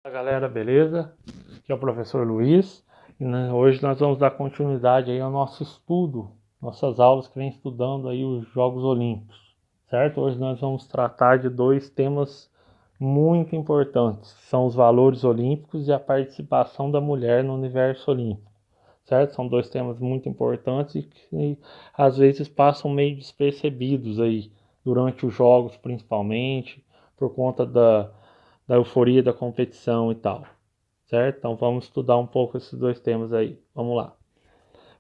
Fala galera, beleza? Aqui é o professor Luiz e hoje nós vamos dar continuidade aí ao nosso estudo, nossas aulas que vem estudando aí os Jogos Olímpicos, certo? Hoje nós vamos tratar de dois temas muito importantes, que são os valores olímpicos e a participação da mulher no universo olímpico, certo? São dois temas muito importantes e que às vezes passam meio despercebidos aí durante os jogos, principalmente por conta da euforia da competição e tal, certo? Então vamos estudar um pouco esses dois temas aí. Vamos lá.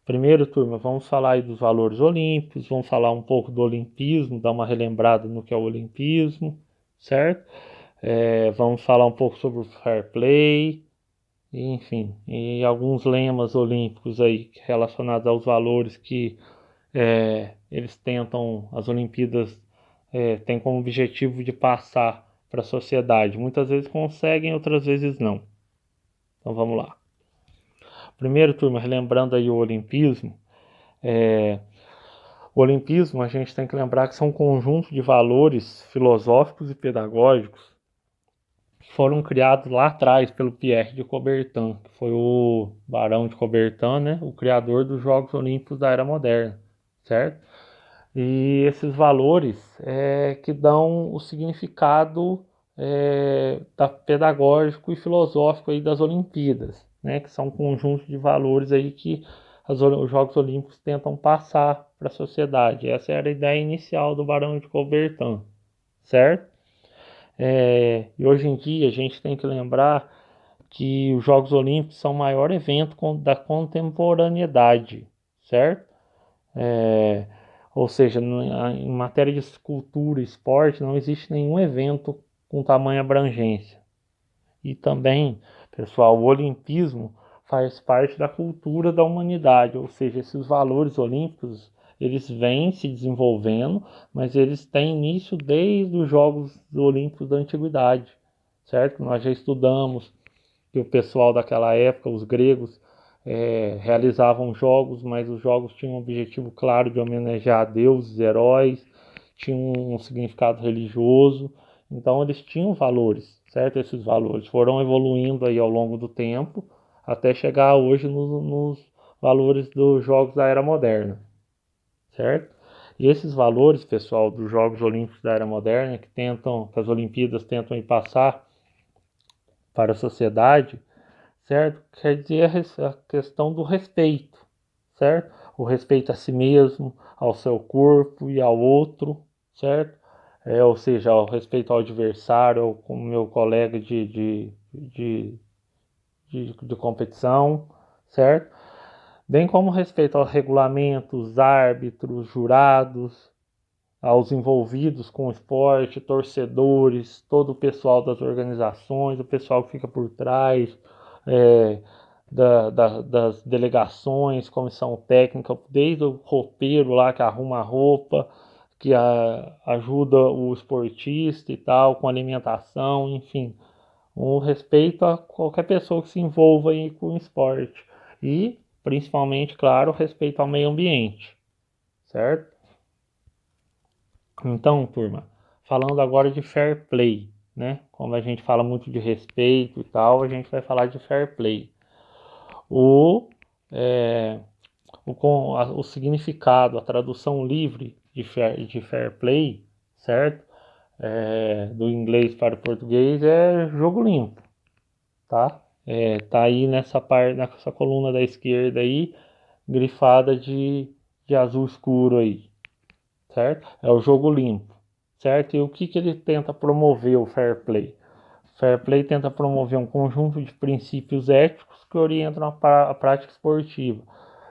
Primeiro, turma, vamos falar aí dos valores olímpicos, vamos falar um pouco do olimpismo, dar uma relembrada no que é o olimpismo, certo? Vamos falar um pouco sobre o fair play, enfim, e alguns lemas olímpicos aí relacionados aos valores que eles tentam, as Olimpíadas têm como objetivo de passar para a sociedade. Muitas vezes conseguem, outras vezes não. Então vamos lá. Primeiro, turma, relembrando aí o olimpismo. O olimpismo, a gente tem que lembrar que são um conjunto de valores filosóficos e pedagógicos que foram criados lá atrás pelo Pierre de Coubertin, que foi o Barão de Coubertin, né, o criador dos Jogos Olímpicos da Era Moderna, certo? E esses valores que dão o significado pedagógico e filosófico aí das Olimpíadas, né? Que são um conjunto de valores aí que os Jogos Olímpicos tentam passar para a sociedade. Essa era a ideia inicial do Barão de Coubertin, certo? E hoje em dia a gente tem que lembrar que os Jogos Olímpicos são o maior evento da contemporaneidade, certo? Ou seja, em matéria de cultura e esporte, não existe nenhum evento com tamanha abrangência. E também, pessoal, o olimpismo faz parte da cultura da humanidade, ou seja, esses valores olímpicos, eles vêm se desenvolvendo, mas eles têm início desde os Jogos Olímpicos da Antiguidade, certo? Nós já estudamos que o pessoal daquela época, os gregos, realizavam jogos, mas os jogos tinham um objetivo claro de homenagear deuses, heróis, tinham um significado religioso, então eles tinham valores, certo? Esses valores foram evoluindo aí ao longo do tempo, até chegar hoje nos valores dos jogos da era moderna, certo? E esses valores, pessoal, dos Jogos Olímpicos da era moderna, que as Olimpíadas tentam passar para a sociedade, certo? Quer dizer a questão do respeito, certo? O respeito a si mesmo, ao seu corpo e ao outro, certo? Ou seja, o respeito ao adversário, ao meu colega de competição, certo? Bem como respeito aos regulamentos, árbitros, jurados, aos envolvidos com o esporte, torcedores, todo o pessoal das organizações, o pessoal que fica por trás, é, das delegações, comissão técnica, desde o roupeiro lá que arruma a roupa, que ajuda o esportista e tal, com alimentação, enfim. Um respeito a qualquer pessoa que se envolva aí com o esporte. E, principalmente, claro, respeito ao meio ambiente, certo? Então, turma, falando agora de fair play, né? Como a gente fala muito de respeito e tal, a gente vai falar de fair play. É, o significado, a tradução livre de fair play, certo? Do inglês para o português é jogo limpo, tá? Tá aí nessa coluna da esquerda aí, grifada de azul escuro aí, certo? É o jogo limpo, certo? E o que ele tenta promover, o fair play? O fair play tenta promover um conjunto de princípios éticos que orientam a prática esportiva.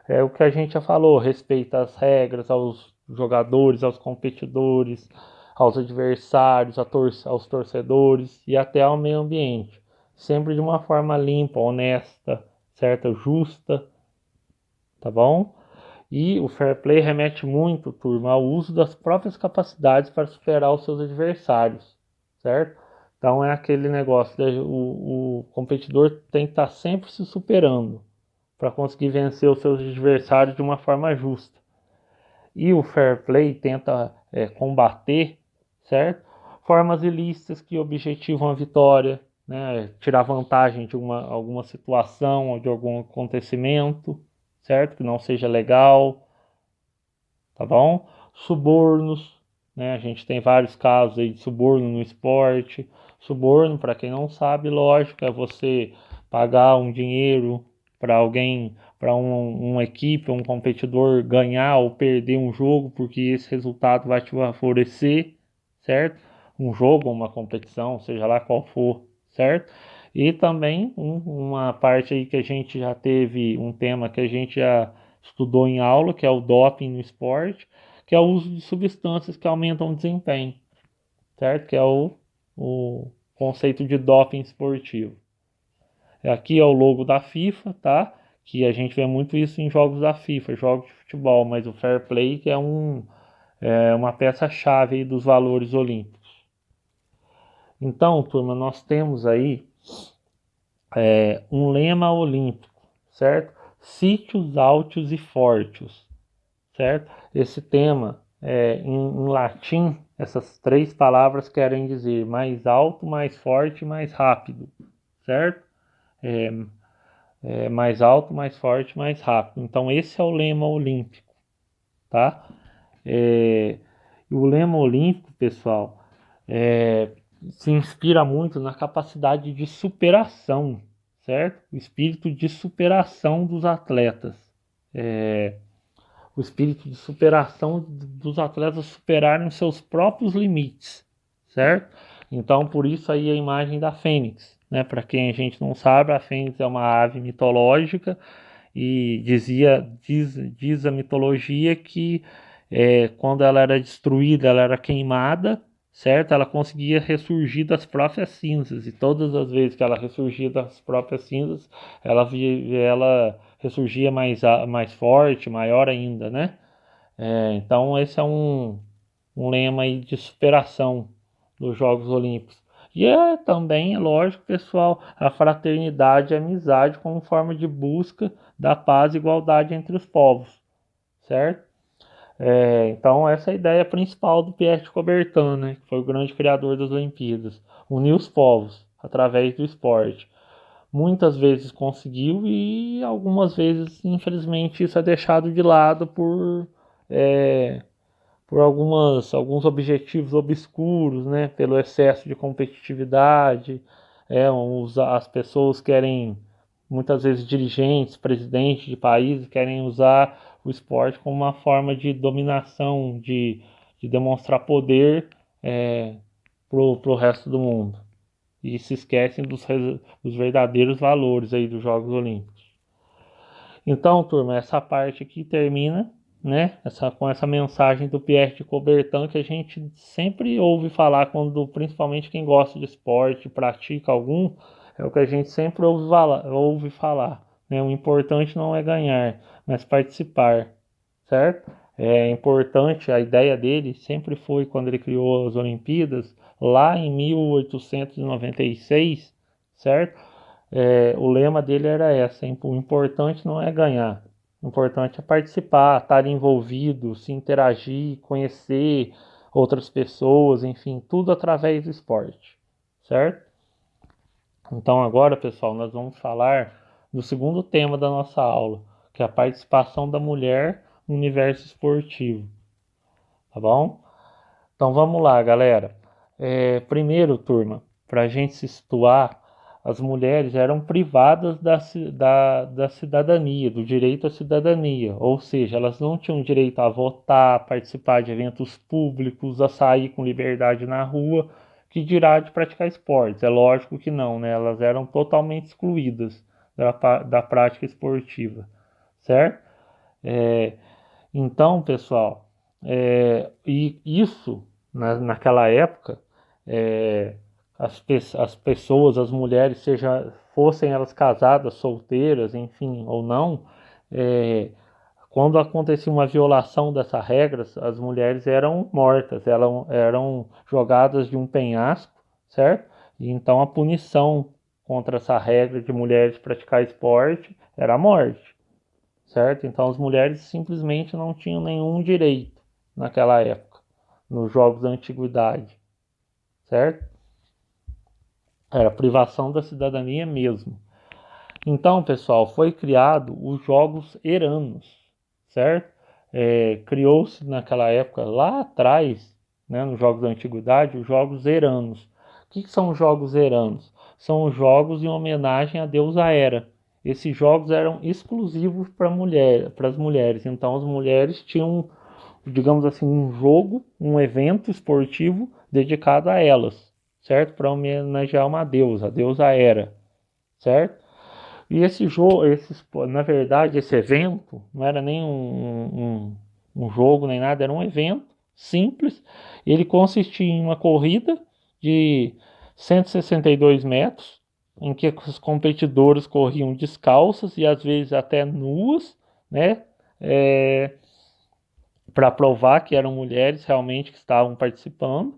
É o que a gente já falou, respeito às regras, aos jogadores, aos competidores, aos adversários, aos torcedores e até ao meio ambiente. Sempre de uma forma limpa, honesta, certa, justa, tá bom? E o fair play remete muito, turma, ao uso das próprias capacidades para superar os seus adversários, certo? Então é aquele negócio, o competidor tem que estar sempre se superando para conseguir vencer os seus adversários de uma forma justa. E o fair play tenta combater, certo? Formas ilícitas que objetivam a vitória, né, tirar vantagem de alguma situação ou de algum acontecimento, certo? Que não seja legal, tá bom? Subornos, né? A gente tem vários casos aí de suborno no esporte. Suborno, para quem não sabe, lógico, é você pagar um dinheiro para alguém, para uma equipe, um competidor ganhar ou perder um jogo, porque esse resultado vai te favorecer, certo? Um jogo, uma competição, seja lá qual for, certo? E também uma parte aí que a gente já teve, um tema que a gente já estudou em aula, que é o doping no esporte, que é o uso de substâncias que aumentam o desempenho, certo? Que é o conceito de doping esportivo. Aqui é o logo da FIFA, tá? Que a gente vê muito isso em jogos da FIFA, jogos de futebol, mas o fair play que é uma peça-chave dos valores olímpicos. Então, turma, nós temos aí um lema olímpico, certo? Sítios altos e fortes, certo? Esse tema, em latim, essas três palavras querem dizer mais alto, mais forte, mais rápido, certo? Mais alto, mais forte, mais rápido. Então esse é o lema olímpico, tá? É, o lema olímpico, pessoal, se inspira muito na capacidade de superação, certo? O espírito de superação dos atletas. O espírito de superação dos atletas superarem os seus próprios limites, certo? Então, por isso aí a imagem da Fênix, né? Para quem a gente não sabe, a Fênix é uma ave mitológica e diz a mitologia que quando ela era destruída, ela era queimada, certo? Ela conseguia ressurgir das próprias cinzas e todas as vezes que ela ressurgia das próprias cinzas, ela ressurgia mais forte, maior ainda, né? Então esse é um lema aí de superação dos Jogos Olímpicos. E também, é lógico, pessoal, a fraternidade e a amizade como forma de busca da paz e igualdade entre os povos, certo? Então essa é a ideia principal do Pierre de Coubertin, né, que foi o grande criador das Olimpíadas, unir os povos através do esporte. Muitas vezes conseguiu e algumas vezes, infelizmente, isso é deixado de lado é, por alguns objetivos obscuros, né? Pelo excesso de competitividade. As pessoas querem, muitas vezes dirigentes, presidentes de países, querem usar o esporte como uma forma de dominação, de demonstrar poder pro resto do mundo. E se esquecem dos verdadeiros valores aí dos Jogos Olímpicos. Então, turma, essa parte aqui termina, né? Com essa mensagem do Pierre de Coubertin que a gente sempre ouve falar quando, principalmente quem gosta de esporte, pratica algum, é o que a gente sempre ouve falar, né? O importante não é ganhar, mas participar, certo? É importante, a ideia dele sempre foi quando ele criou as Olimpíadas, lá em 1896, certo? O lema dele era essa: o importante não é ganhar, o importante é participar, estar envolvido, se interagir, conhecer outras pessoas, enfim, tudo através do esporte, certo? Então agora, pessoal, nós vamos falar do segundo tema da nossa aula, que é a participação da mulher no universo esportivo, tá bom? Então vamos lá, galera. Primeiro, turma, para a gente se situar, as mulheres eram privadas da cidadania, do direito à cidadania, ou seja, elas não tinham direito a votar, a participar de eventos públicos, a sair com liberdade na rua, que dirá de praticar esportes. É lógico que não, né? Elas eram totalmente excluídas da prática esportiva, certo? É, então, pessoal, e isso naquela época, é, as pessoas, as mulheres, fossem elas casadas, solteiras, enfim, ou não, é, quando acontecia uma violação dessas regras, as mulheres eram mortas, eram jogadas de um penhasco, certo? E então a punição contra essa regra de mulheres praticar esporte era a morte, certo? Então as mulheres simplesmente não tinham nenhum direito naquela época, nos jogos da antiguidade, certo? Era privação da cidadania mesmo. Então, pessoal, foi criado os Jogos Eranos, certo? Criou-se naquela época, lá atrás, né, nos Jogos da Antiguidade, os Jogos Eranos. O que são os Jogos Eranos? São os jogos em homenagem à deusa Hera. Esses jogos eram exclusivos para as mulheres. Então, as mulheres tinham, digamos assim, um jogo, um evento esportivo dedicado a elas, certo? Para homenagear uma deusa, a deusa Hera, certo? E esse jogo, na verdade, esse evento não era nem um jogo nem nada, era um evento simples. Ele consistia em uma corrida de 162 metros, em que os competidores corriam descalças e às vezes até nuas, né? Para provar que eram mulheres realmente que estavam participando.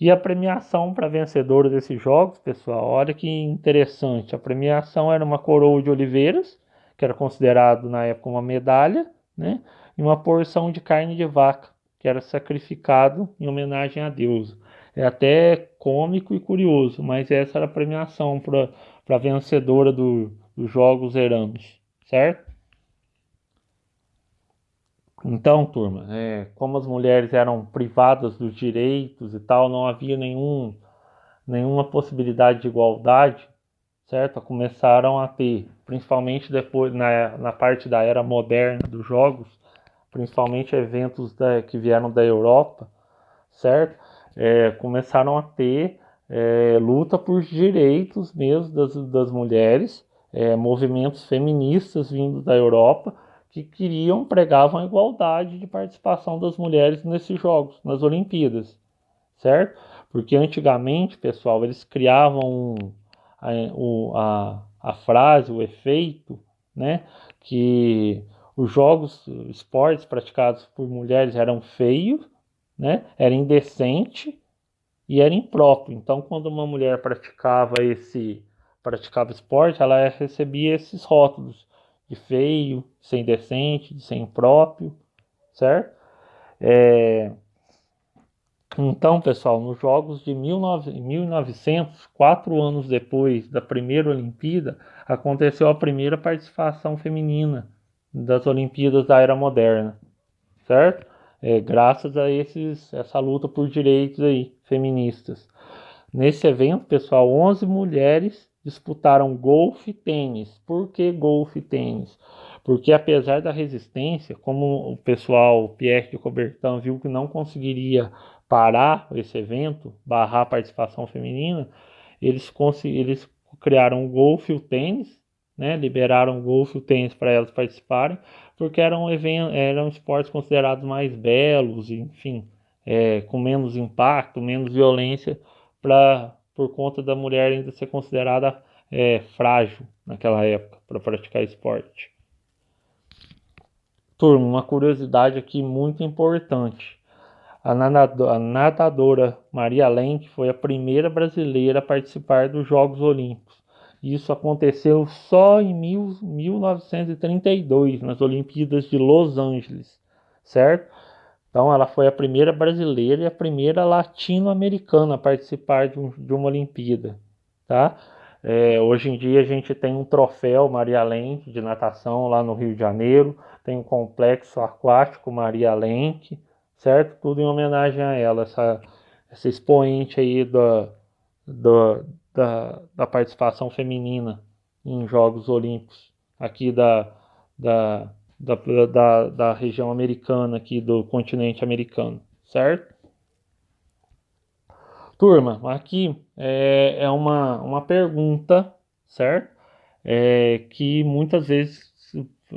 E a premiação para vencedores desses jogos, pessoal, olha que interessante. A premiação era uma coroa de oliveiras, que era considerado na época uma medalha, né? E uma porção de carne de vaca, que era sacrificado em homenagem a Deus. É até cômico e curioso, mas essa era a premiação para a vencedora dos Jogos Eranos, certo? Então, turma, como as mulheres eram privadas dos direitos e tal, não havia nenhuma possibilidade de igualdade, certo? Começaram a ter, principalmente depois na parte da era moderna dos jogos, principalmente eventos que vieram da Europa, certo? Começaram a ter luta por direitos mesmo das mulheres, movimentos feministas vindos da Europa que pregavam a igualdade de participação das mulheres nesses jogos, nas Olimpíadas, certo? Porque antigamente, pessoal, eles criavam a frase, o efeito, né? Que os jogos, esportes praticados por mulheres eram feios, né? Era indecente e era impróprio. Então, quando uma mulher praticava esporte, ela recebia esses rótulos de feio, de ser indecente, de ser impróprio, certo? Então, pessoal, nos Jogos de 1900, 4 anos depois da primeira Olimpíada, aconteceu a primeira participação feminina das Olimpíadas da Era Moderna, certo? Graças a essa luta por direitos aí, feministas. Nesse evento, pessoal, 11 mulheres disputaram golfe e tênis. Por que golfe e tênis? Porque apesar da resistência, como o pessoal Pierre de Coubertin viu que não conseguiria parar esse evento, barrar a participação feminina, eles criaram o golfe e o tênis, né? Liberaram o golfe e o tênis para elas participarem, porque eram esportes considerados mais belos, enfim, com menos impacto, menos violência por conta da mulher ainda ser considerada frágil naquela época para praticar esporte. Turma, uma curiosidade aqui muito importante. A nadadora Maria Lenk foi a primeira brasileira a participar dos Jogos Olímpicos. Isso aconteceu só em 1932, nas Olimpíadas de Los Angeles, certo? Então ela foi a primeira brasileira e a primeira latino-americana a participar de uma Olimpíada, tá? Hoje em dia a gente tem um troféu Maria Lenk de natação lá no Rio de Janeiro, tem um complexo aquático Maria Lenk, certo? Tudo em homenagem a ela, essa expoente aí da, da participação feminina em Jogos Olímpicos aqui da, da região americana, aqui do continente americano, certo? Turma, aqui é uma pergunta, certo? Que muitas vezes,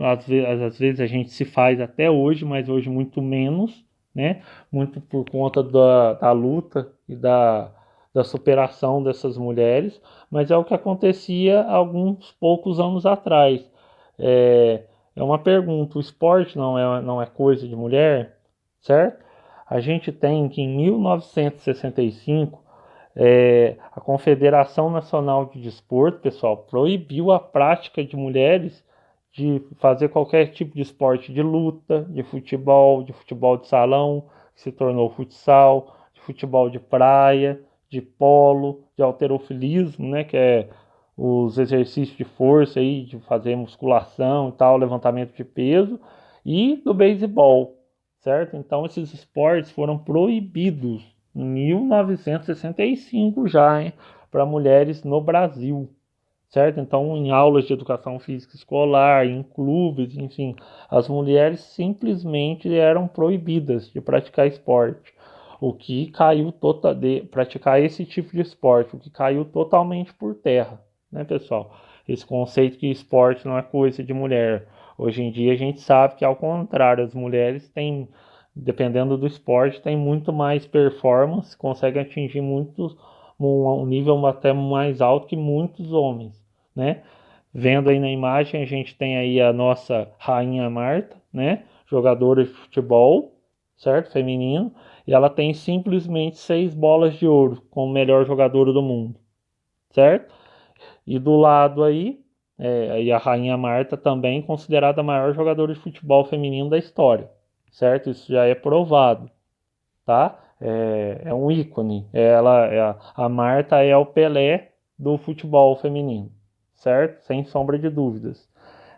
às vezes a gente se faz até hoje, mas hoje muito menos, né? Muito por conta da luta e da superação dessas mulheres, mas é o que acontecia alguns poucos anos atrás. É uma pergunta: o esporte não é coisa de mulher, certo? A gente tem que em 1965 a Confederação Nacional de Desporto, pessoal, proibiu a prática de mulheres de fazer qualquer tipo de esporte de luta, de futebol de salão, que se tornou futsal, de futebol de praia, de polo, de halterofilismo, né, que é os exercícios de força aí, de fazer musculação e tal, levantamento de peso, e do beisebol, certo? Então esses esportes foram proibidos em 1965 já, hein, para mulheres no Brasil, certo? Então em aulas de educação física escolar, em clubes, enfim, as mulheres simplesmente eram proibidas de praticar esporte. O que caiu de praticar esse tipo de esporte, o que caiu totalmente por terra, né, pessoal? Esse conceito que esporte não é coisa de mulher. Hoje em dia a gente sabe que, ao contrário, as mulheres têm, dependendo do esporte, têm muito mais performance, conseguem atingir um nível até mais alto que muitos homens, né? Vendo aí na imagem, a gente tem aí a nossa rainha Marta, né? Jogadora de futebol, certo? Feminino. E ela tem simplesmente 6 bolas de ouro como melhor jogadora do mundo, certo? E do lado aí a Rainha Marta também considerada a maior jogadora de futebol feminino da história, certo? Isso já é provado, tá? É um ícone. A Marta é o Pelé do futebol feminino, certo? Sem sombra de dúvidas.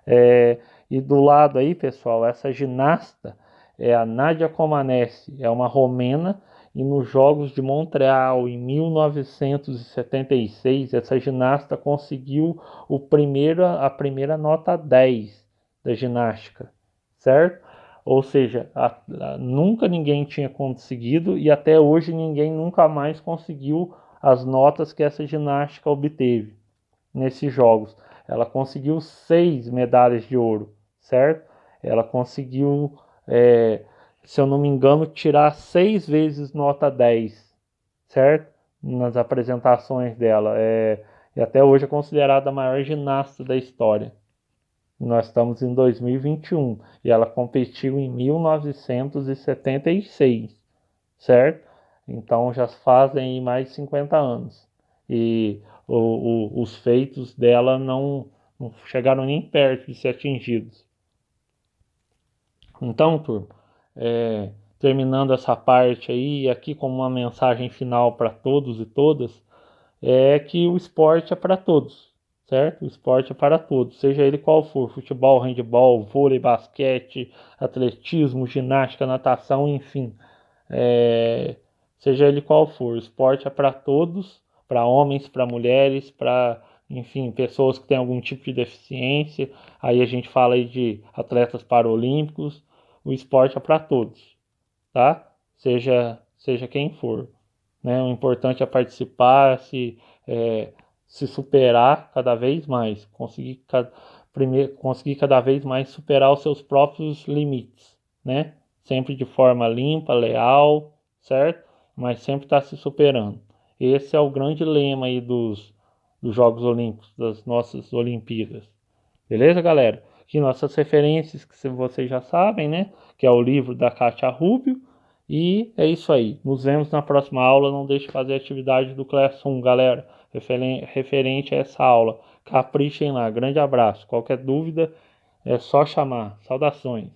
É, e do lado aí, pessoal, essa ginasta é a Nadia Comaneci, é uma romena, e nos Jogos de Montreal, em 1976, essa ginasta conseguiu a primeira nota 10 da ginástica, certo? Ou seja, nunca ninguém tinha conseguido e até hoje ninguém nunca mais conseguiu as notas que essa ginástica obteve nesses jogos. Ela conseguiu 6 medalhas de ouro, certo? Ela conseguiu, se eu não me engano, tirar 6 vezes nota 10, certo? Nas apresentações dela. E até hoje é considerada a maior ginasta da história. Nós estamos em 2021 e ela competiu em 1976, certo? Então já fazem mais de 50 anos. E os feitos dela não chegaram nem perto de ser atingidos. Então, turma, terminando essa parte aí, aqui como uma mensagem final para todos e todas, é que o esporte é para todos, certo? O esporte é para todos, seja ele qual for, futebol, handebol, vôlei, basquete, atletismo, ginástica, natação, enfim. É, seja ele qual for, o esporte é para todos, para homens, para mulheres, para, enfim, pessoas que têm algum tipo de deficiência. Aí a gente fala aí de atletas paralímpicos. O esporte é para todos, tá? Seja quem for, né? O importante é participar, se superar cada vez mais, conseguir cada vez mais superar os seus próprios limites, né? Sempre de forma limpa, leal, certo? Mas sempre está se superando. Esse é o grande lema aí dos Jogos Olímpicos, das nossas Olimpíadas. Beleza, galera? Aqui nossas referências, que vocês já sabem, né? Que é o livro da Kátia Rubio. E é isso aí. Nos vemos na próxima aula. Não deixe de fazer a atividade do Classroom, galera. Referente a essa aula. Caprichem lá. Grande abraço. Qualquer dúvida é só chamar. Saudações.